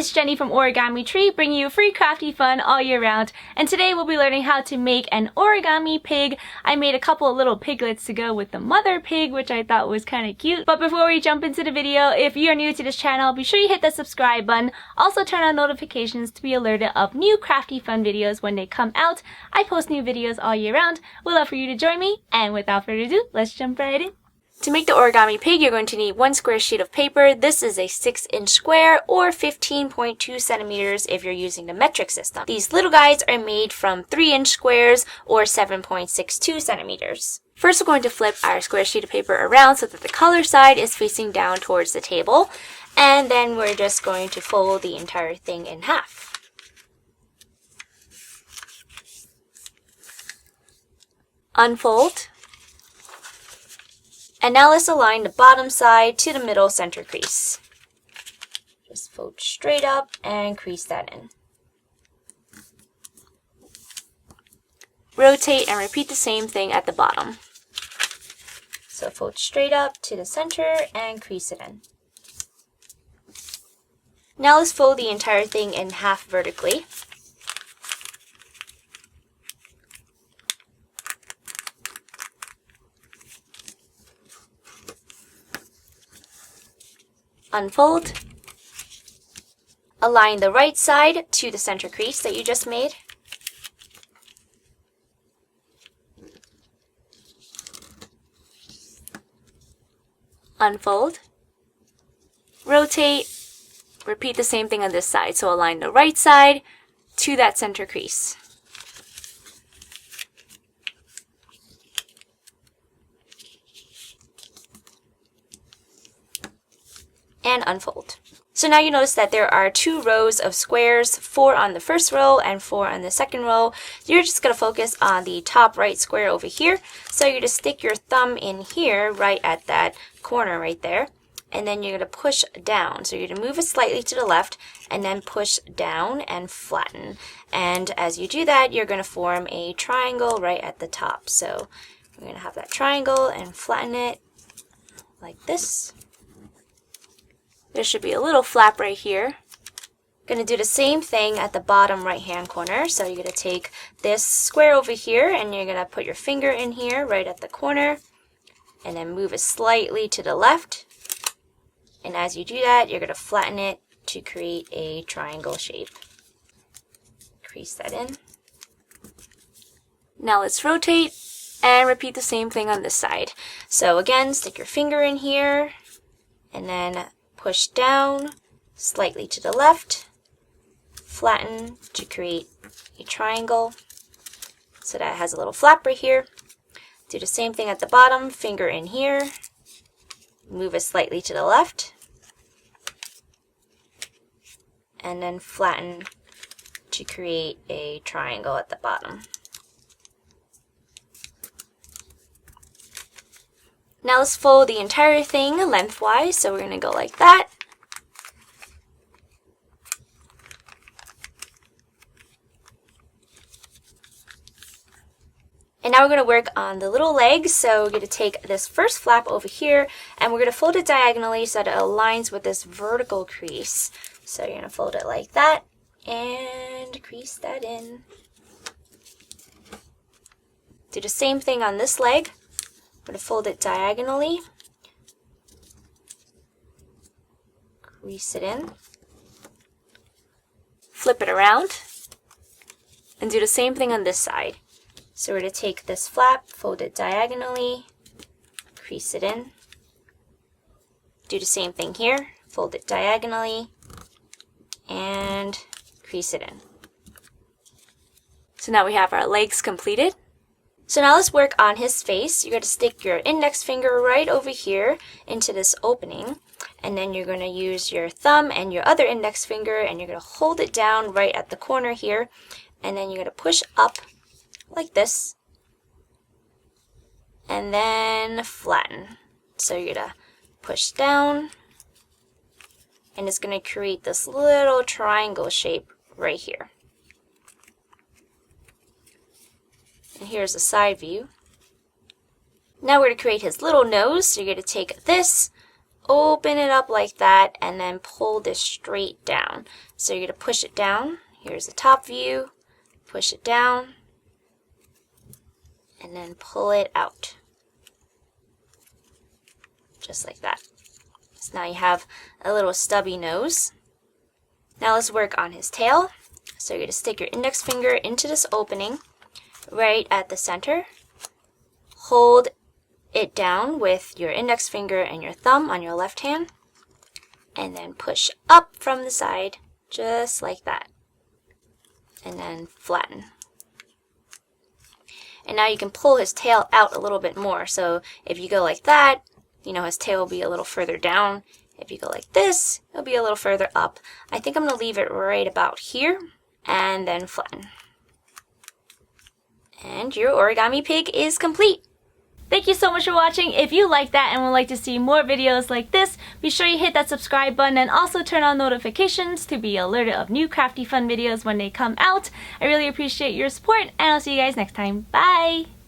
it's Jenny from Origami Tree, bringing you free crafty fun all year round. And today we'll be learning how to make an origami pig. I made a couple of little piglets to go with the mother pig, which I thought was kind of cute. But before we jump into the video, if you're new to this channel, be sure you hit the subscribe button. Also turn on notifications to be alerted of new crafty fun videos when they come out. I post new videos all year round. We'd love for you to join me. And without further ado, let's jump right in. To make the origami pig, you're going to need one square sheet of paper. This is a 6-inch square or 15.2 centimeters if you're using the metric system. These little guys are made from 3-inch squares or 7.62 centimeters. First, we're going to flip our square sheet of paper around so that the color side is facing down towards the table. And then we're just going to fold the entire thing in half. Unfold. And now let's align the bottom side to the middle center crease. Just fold straight up and crease that in. Rotate and repeat the same thing at the bottom. So fold straight up to the center and crease it in. Now let's fold the entire thing in half vertically. Unfold. Align the right side to the center crease that you just made. Unfold. Rotate. Repeat the same thing on this side. So align the right side to that center crease. And unfold. So now you notice that there are 2 rows of squares, 4 on the first row and 4 on the second row. You're just going to focus on the top right square over here. So you're going to stick your thumb in here right at that corner right there. And then you're going to push down. So you're going to move it slightly to the left and then push down and flatten. And as you do that, you're going to form a triangle right at the top. So we're going to have that triangle and flatten it like this. There should be a little flap right here. Going to do the same thing at the bottom right hand corner. So you're going to take this square over here and you're going to put your finger in here right at the corner and then move it slightly to the left. And as you do that, you're going to flatten it to create a triangle shape. Crease that in. Now let's rotate and repeat the same thing on this side. So again, stick your finger in here and then push down slightly to the left, flatten to create a triangle so that it has a little flap right here. Do the same thing at the bottom, finger in here, move it slightly to the left, and then flatten to create a triangle at the bottom. Now let's fold the entire thing lengthwise, so we're going to go like that. And now we're going to work on the little legs, so we're going to take this first flap over here, and we're going to fold it diagonally so that it aligns with this vertical crease. So you're going to fold it like that, and crease that in. Do the same thing on this leg. I'm going to fold it diagonally, crease it in, flip it around, and do the same thing on this side. So we're going to take this flap, fold it diagonally, crease it in, do the same thing here, fold it diagonally, and crease it in. So now we have our legs completed. So now let's work on his face. You're going to stick your index finger right over here into this opening. And then you're going to use your thumb and your other index finger and you're going to hold it down right at the corner here. And then you're going to push up like this. And then flatten. So you're going to push down. And it's going to create this little triangle shape right here. And here's a side view. Now we're going to create his little nose. So you're going to take this, open it up like that and then pull this straight down. So you're going to push it down. Here's the top view. Push it down. And then pull it out. Just like that. So now you have a little stubby nose. Now let's work on his tail. So you're going to stick your index finger into this opening right at the center. Hold it down with your index finger and your thumb on your left hand. And then push up from the side, just like that. And then flatten. And now you can pull his tail out a little bit more. So if you go like that, you know, his tail will be a little further down. If you go like this, it'll be a little further up. I think I'm going to leave it right about here and then flatten. And your origami pig is complete. Thank you so much for watching. If you like that and would like to see more videos like this, be sure you hit that subscribe button and also turn on notifications to be alerted of new crafty fun videos when they come out. I really appreciate your support and I'll see you guys next time. Bye!